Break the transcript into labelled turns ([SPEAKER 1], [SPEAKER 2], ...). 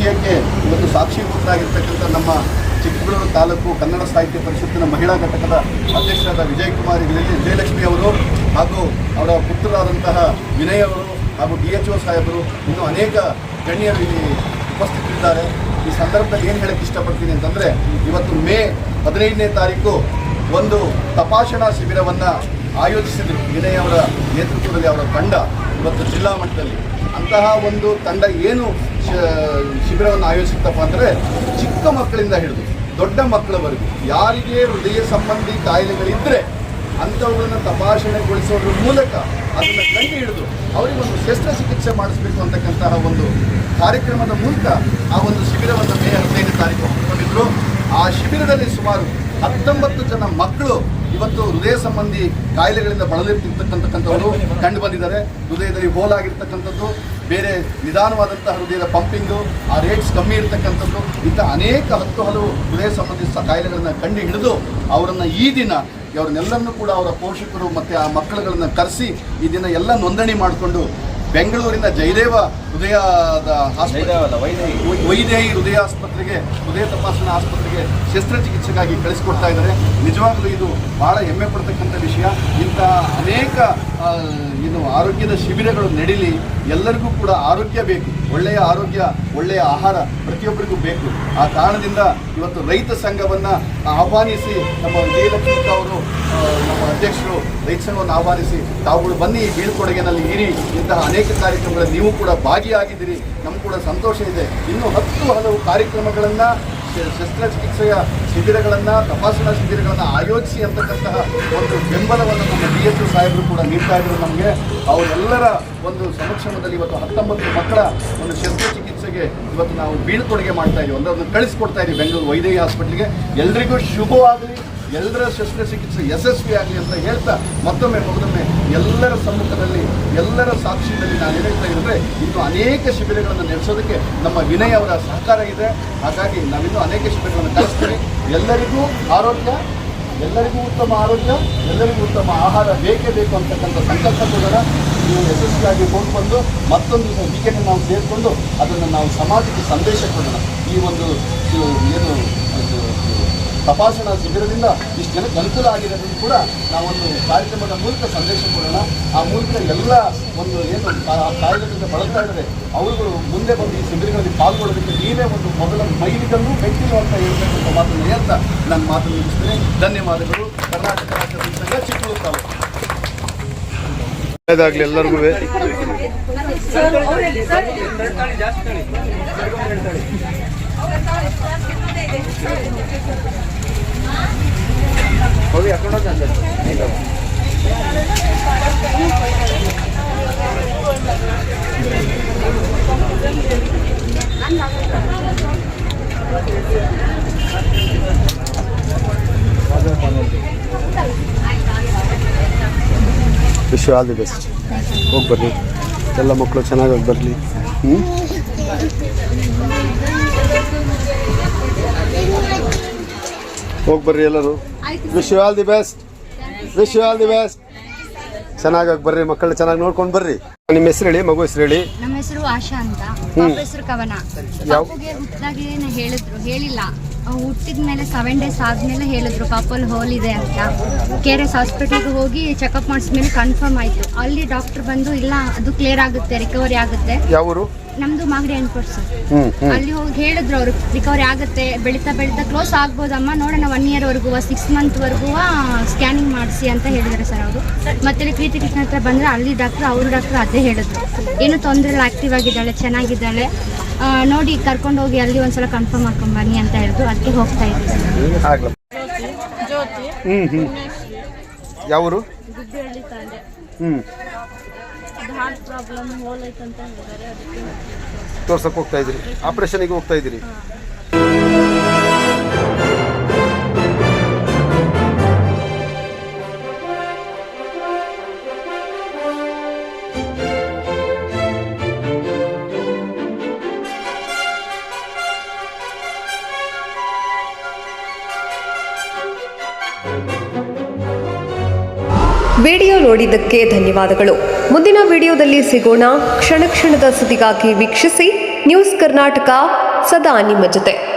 [SPEAKER 1] ವಿಷಯಕ್ಕೆ ಇವತ್ತು ಸಾಕ್ಷೀಭೂತರಾಗಿರ್ತಕ್ಕಂಥ ನಮ್ಮ ಚಿಕ್ಕಬಳ್ಳೂರು ತಾಲೂಕು ಕನ್ನಡ ಸಾಹಿತ್ಯ ಪರಿಷತ್ತಿನ ಮಹಿಳಾ ಘಟಕದ ಅಧ್ಯಕ್ಷರಾದ ವಿಜಯಕುಮಾರಿ ವಿಜಯಲಕ್ಷ್ಮಿ ಅವರು ಹಾಗೂ ಅವರ ಪುತ್ರರಾದಂತಹ ವಿನಯ್ ಅವರು ಹಾಗೂ DHO ಸಾಹೇಬರು ಇನ್ನೂ ಅನೇಕ ಗಣ್ಯರು ಇಲ್ಲಿ ಉಪಸ್ಥಿತರಿದ್ದಾರೆ. ಈ ಸಂದರ್ಭದಲ್ಲಿ ಏನು ಹೇಳಕ್ಕೆ ಇಷ್ಟಪಡ್ತೀನಿ ಅಂತಂದರೆ, ಇವತ್ತು ಮೇ 15ನೇ ತಾರೀಕು ಒಂದು ತಪಾಸಣಾ ಶಿಬಿರವನ್ನು ಆಯೋಜಿಸಿದರು. ವಿನಯ್ ಅವರ ನೇತೃತ್ವದಲ್ಲಿ ಅವರ ತಂಡ ಇವತ್ತು ಜಿಲ್ಲಾ ಮಟ್ಟದಲ್ಲಿ ಅಂತಹ ಒಂದು ತಂಡ ಏನು ಶಿಬಿರವನ್ನು ಆಯೋಜಿಸುತ್ತಪ್ಪ ಅಂದರೆ, ಚಿಕ್ಕ ಮಕ್ಕಳಿಂದ ಹಿಡಿದು ದೊಡ್ಡ ಮಕ್ಕಳವರೆಗೂ ಯಾರಿಗೆ ಹೃದಯ ಸಂಬಂಧಿ ಕಾಯಿಲೆಗಳಿದ್ದರೆ ಅಂಥವುಗಳನ್ನು ತಪಾಸಣೆಗೊಳಿಸೋದ್ರ ಮೂಲಕ ಅದನ್ನು ಕಂಡು ಹಿಡಿದು ಅವರಿಗೊಂದು ಶಸ್ತ್ರಚಿಕಿತ್ಸೆ ಮಾಡಿಸಬೇಕು ಅಂತಕ್ಕಂತಹ ಒಂದು ಕಾರ್ಯಕ್ರಮದ ಮೂಲಕ ಆ ಒಂದು ಶಿಬಿರವನ್ನು ಮೇ 15ನೇ ತಾರೀಕು ಹಮ್ಮಿಕೊಂಡಿದ್ದರು. ಆ ಶಿಬಿರದಲ್ಲಿ ಸುಮಾರು 19 ಜನ ಮಕ್ಕಳು ಇವತ್ತು ಹೃದಯ ಸಂಬಂಧಿ ಕಾಯಿಲೆಗಳಿಂದ ಬಳಲಿರ್ತಕ್ಕಂಥವರು ಕಂಡು ಬಂದಿದ್ದಾರೆ. ಹೃದಯದಲ್ಲಿ ಹೋಲಾಗಿರ್ತಕ್ಕಂಥದ್ದು, ಬೇರೆ ನಿಧಾನವಾದಂತಹ ಹೃದಯದ ಪಂಪಿಂಗು, ಆ ರೇಟ್ಸ್ ಕಮ್ಮಿ ಇರತಕ್ಕಂಥದ್ದು, ಇಂಥ ಅನೇಕ ಹಲವು ಹೃದಯ ಸಂಬಂಧಿ ಕಾಯಿಲೆಗಳನ್ನು ಕಂಡು ಹಿಡಿದು ಅವರನ್ನು ಈ ದಿನ ಅವ್ರನ್ನೆಲ್ಲರನ್ನೂ ಕೂಡ ಅವರ ಪೋಷಕರು ಮತ್ತು ಆ ಮಕ್ಕಳುಗಳನ್ನು ಕರೆಸಿ ಈ ದಿನ ಎಲ್ಲ ನೋಂದಣಿ ಮಾಡಿಕೊಂಡು ಬೆಂಗಳೂರಿನ ಜಯದೇವ ಹೃದಯದ ವೈದೇಹಿ ಹೃದಯ ಆಸ್ಪತ್ರೆಗೆ, ಹೃದಯ ತಪಾಸಣಾ ಆಸ್ಪತ್ರೆಗೆ ಶಸ್ತ್ರಚಿಕಿತ್ಸೆಗಾಗಿ ಕಳಿಸಿಕೊಡ್ತಾ ಇದ್ದಾರೆ. ನಿಜವಾಗಲೂ ಇದು ಭಾಳ ಹೆಮ್ಮೆ ಪಡ್ತಕ್ಕಂಥ ವಿಷಯ. ಇಂಥ ಅನೇಕ ಆರೋಗ್ಯದ ಶಿಬಿರಗಳು ನಡೀಲಿ. ಎಲ್ಲರಿಗೂ ಕೂಡ ಆರೋಗ್ಯ ಬೇಕು, ಒಳ್ಳೆಯ ಆರೋಗ್ಯ, ಒಳ್ಳೆಯ ಆಹಾರ ಪ್ರತಿಯೊಬ್ಬರಿಗೂ ಬೇಕು. ಆ ಕಾರಣದಿಂದ ಇವತ್ತು ರೈತ ಸಂಘವನ್ನು ಆಹ್ವಾನಿಸಿ ನಮ್ಮ ವಿಜಯಲಕ್ಷ್ಮಿ ಅವರು ನಮ್ಮ ಅಧ್ಯಕ್ಷರು ರೈತ ಸಂಘವನ್ನು ಆಹ್ವಾನಿಸಿ ತಾವುಗಳು ಬನ್ನಿ ಬೀಳ್ಕೊಡುಗೆನಲ್ಲಿ ಇರಿ, ಇಂತಹ ಅನೇಕ ಕಾರ್ಯಕ್ರಮಗಳಲ್ಲಿ ನೀವು ಕೂಡ ಭಾಗಿಯಾಗಿದ್ದೀರಿ, ನಮಗೂ ಕೂಡ ಸಂತೋಷ ಇದೆ. ಇನ್ನೂ 10 ಹಲವು ಕಾರ್ಯಕ್ರಮಗಳನ್ನು, ಶಸ್ತ್ರಚಿಕಿತ್ಸೆಯ ಶಿಬಿರಗಳನ್ನು, ತಪಾಸಣಾ ಶಿಬಿರಗಳನ್ನು ಆಯೋಜಿಸಿ ಅಂತಕ್ಕಂತಹ ಒಂದು ಬೆಂಬಲವನ್ನು ನಮ್ಮ DHO ಸಾಹೇಬರು ಕೂಡ ನೀಡ್ತಾ ಇದ್ರು ನಮಗೆ. ಅವರೆಲ್ಲರ ಒಂದು ಸಮಕ್ಷಮದಲ್ಲಿ ಇವತ್ತು 19 ಮಕ್ಕಳ ಒಂದು ಶಸ್ತ್ರಚಿಕಿತ್ಸೆಗೆ ಇವತ್ತು ನಾವು ಬೀಳ್ಕೊಡುಗೆ ಮಾಡ್ತಾ ಇದ್ದೀವಿ, ಒಂದನ್ನು ಕಳಿಸ್ಕೊಡ್ತಾ ಇದ್ದೀವಿ ಬೆಂಗಳೂರು ವೈದೇಹಿ ಹಾಸ್ಪಿಟ್ಲಿಗೆ. ಎಲ್ರಿಗೂ ಶುಭವಾಗಲಿ, ಎಲ್ಲರ ಶಸ್ತ್ರಚಿಕಿತ್ಸೆ ಯಶಸ್ವಿಯಾಗಲಿ ಅಂತ ಹೇಳ್ತಾ ಮತ್ತೊಮ್ಮೆ ಎಲ್ಲರ ಸಮ್ಮುಖದಲ್ಲಿ, ಎಲ್ಲರ ಸಾಕ್ಷಿಯಲ್ಲಿ ನಾನು ಹೇಳ್ತಾ ಇದ್ದರೆ ಇನ್ನೂ ಅನೇಕ ಶಿಬಿರಗಳನ್ನು ನಡೆಸೋದಕ್ಕೆ ನಮ್ಮ ವಿನಯ್ ಅವರ ಸಹಕಾರ ಇದೆ. ಹಾಗಾಗಿ ನಾವಿನ್ನೂ ಅನೇಕ ಶಿಬಿರಗಳನ್ನು ಕಳಿಸ್ತೀವಿ. ಎಲ್ಲರಿಗೂ ಆರೋಗ್ಯ, ಎಲ್ಲರಿಗೂ ಉತ್ತಮ ಆರೋಗ್ಯ, ಎಲ್ಲರಿಗೂ ಉತ್ತಮ ಆಹಾರ ಬೇಕೇ ಬೇಕು ಅಂತಕ್ಕಂಥ ಸಂಕಲ್ಪ ಕೊಡೋಣ. ನೀವು ಯಶಸ್ವಿಯಾಗಿ ಹೋಗ್ಬಂದು ಮತ್ತೊಂದು ವೀಕೆಂಡ್ ನಾವು ಸೇರಿಕೊಂಡು ಅದನ್ನು ನಾವು ಸಮಾಜಕ್ಕೆ ಸಂದೇಶ ಕೊಡೋಣ. ಈ ಒಂದು ಏನು ತಪಾಸಣಾ ಶಿಬಿರದಿಂದ ಇಷ್ಟು ಜನಕ್ಕೆ ಅನುಕೂಲ ಆಗಿದೆ ಅನ್ನೋದು ಕೂಡ ನಾವೊಂದು ಕಾರ್ಯಕ್ರಮದ ಮೂಲಕ ಸಂದೇಶ ಕೊಡೋಣ. ಆ ಮೂಲಕ ಎಲ್ಲ ಒಂದು ಏನು ಕಾಯಿಲೆಗಳಿಂದ ಬಳಲ್ತಾ ಇದ್ದಾರೆ ಅವರುಗಳು ಮುಂದೆ ಬಂದು ಈ ಶಿಬಿರಗಳಲ್ಲಿ ಪಾಲ್ಗೊಳ್ಳೋದಕ್ಕೆ ನೀವೇ ಒಂದು ಮೊದಲ ಮೈಲಿಗಲ್ಲೂ ಮೆಟ್ಟಿಲು ಅಂತ ಹೇಳ್ತಕ್ಕಂಥ ಮಾತನ್ನು ಹೇಳ್ತಾ ನನ್ನ ಮಾತನ್ನು ಮುಗಿಸ್ತೇನೆ. ಧನ್ಯವಾದಗಳು. ಕರ್ನಾಟಕ ರಾಜ್ಯ ರೈತ ಸಂಘ, ಚಿಕ್ಕಬಳ್ಳೂರು ತಾಲೂಕು.
[SPEAKER 2] ಒಳ್ಳೆಯದಾಗಲಿ ಎಲ್ಲರಿಗೂ. Wish you all the best. ಹೋಗಿ ಬರ್ರಿ, ಎಲ್ಲ ಮಕ್ಕಳು ಚೆನ್ನಾಗಿ ಬರಲಿ. ಹೋಗಿ ಬರ್ರಿ ಎಲ್ಲರೂ. Wish you all the best, wish you all the best. ಚೆನ್ನಾಗಿ ಬರ್ರಿ, ಮಕ್ಕಳು ಚೆನ್ನಾಗಿ ನೋಡ್ಕೊಂಡು ಬರ್ರಿ. ನಿಮ್ಮ ಹೆಸರು ಹೇಳಿ, ಮಗು ಹೆಸರು ಹೇಳಿ.
[SPEAKER 3] ನಮ್ಮ ಹೆಸರು ಆಶಾ ಅಂತ, ಹೆಸರು ಕವನ. ಪಾಪುಗೆ ಹುಟ್ಟಿದಾಗೆ ಹೇಳಿಲ್ಲ, ಹುಟ್ಟಿದ ಮೇಲೆ 7 days ಆದ್ಮೇಲೆ ಹೇಳಿದ್ರು ಪಾಪಲ್ಲಿ ಹೋಲ್ ಇದೆ ಅಂತ. KRS ಹಾಸ್ಪಿಟಲ್ಗೆ ಹೋಗಿ ಚೆಕಪ್ ಮಾಡಿಸ್ಮೇಲೆ ಕನ್ಫರ್ಮ್ ಆಯ್ತು. ಅಲ್ಲಿ ಡಾಕ್ಟರ್ ಬಂದು ಇಲ್ಲ ಅದು ಕ್ಲಿಯರ್ ಆಗುತ್ತೆ, ರಿಕವರಿ ಆಗುತ್ತೆ.
[SPEAKER 2] ಯಾವ ಊರು?
[SPEAKER 3] ನಮ್ದು ಮಾಗಡಿ ಅನ್ಪಡ್ಸು. ಅಲ್ಲಿ ಹೋಗಿ ಹೇಳಿದ್ರು ಅವರು ರಿಕವರಿ ಆಗುತ್ತೆ, ಬೆಳೀತಾ ಕ್ಲೋಸ್ ಆಗ್ಬೋದಮ್ಮ, ನೋಡೋಣ 1 year ವರೆಗೂ 6 month ವರೆಗೂ ಸ್ಕ್ಯಾನಿಂಗ್ ಮಾಡಿಸಿ ಅಂತ ಹೇಳಿದ್ದಾರೆ ಸರ್ ಅವರು. ಮತ್ತೆ ಪ್ರೀತಿ ಕೃಷ್ಣ ಹತ್ರ ಬಂದರೆ ಅಲ್ಲಿ ಅವರು ಡಾಕ್ಟರ್ ಅದೇ ಹೇಳಿದ್ರು, ಏನು ತೊಂದರೆ ಇಲ್ಲ, ಆಕ್ಟಿವ್ ಆಗಿದ್ದಾಳೆ, ಚೆನ್ನಾಗಿದ್ದಾಳೆ, ನೋಡಿ ಕರ್ಕೊಂಡು ಹೋಗಿ ಅಲ್ಲಿ ಒಂದ್ಸಲ ಕನ್ಫರ್ಮ್ ಮಾಡ್ಕೊಂಡು ಬನ್ನಿ ಅಂತ ಹೇಳಿದ್ರು. ಅದಕ್ಕೆ ಹೋಗ್ತಾ ಇದ್ದೀವಿ.
[SPEAKER 2] ಯಾವ ಊರು?
[SPEAKER 3] ಗುಬ್ಬಿಹಳ್ಳಿ ತಾಂಡೆ. ಹಾರ್ಟ್ ಪ್ರಾಬ್ಲಮ್ ಹೋಲ್ ಐತೆ ಅಂತ ಹೇಳಿದ್ದಾರೆ, ಅದಕ್ಕೆ
[SPEAKER 2] ತೋರ್ಸಕ್ಕೆ ಹೋಗ್ತಾ ಇದ್ದೀರಿ, ಆಪರೇಷನ್ಗೆ ಹೋಗ್ತಾ ಇದ್ದೀರಿ.
[SPEAKER 4] ವಿಡಿಯೋ ನೋಡಿದ್ದಕ್ಕೆ ಧನ್ಯವಾದಗಳು. ಮುಂದಿನ ವಿಡಿಯೋದಲ್ಲಿ ಸಿಗೋಣ. ಕ್ಷಣ ಕ್ಷಣದ ಸುದ್ದಿಗಾಗಿ ವೀಕ್ಷಿಸಿ ನ್ಯೂಸ್ ಕರ್ನಾಟಕ. ಸದಾ ನಿಮ್ಮ ಜೊತೆ.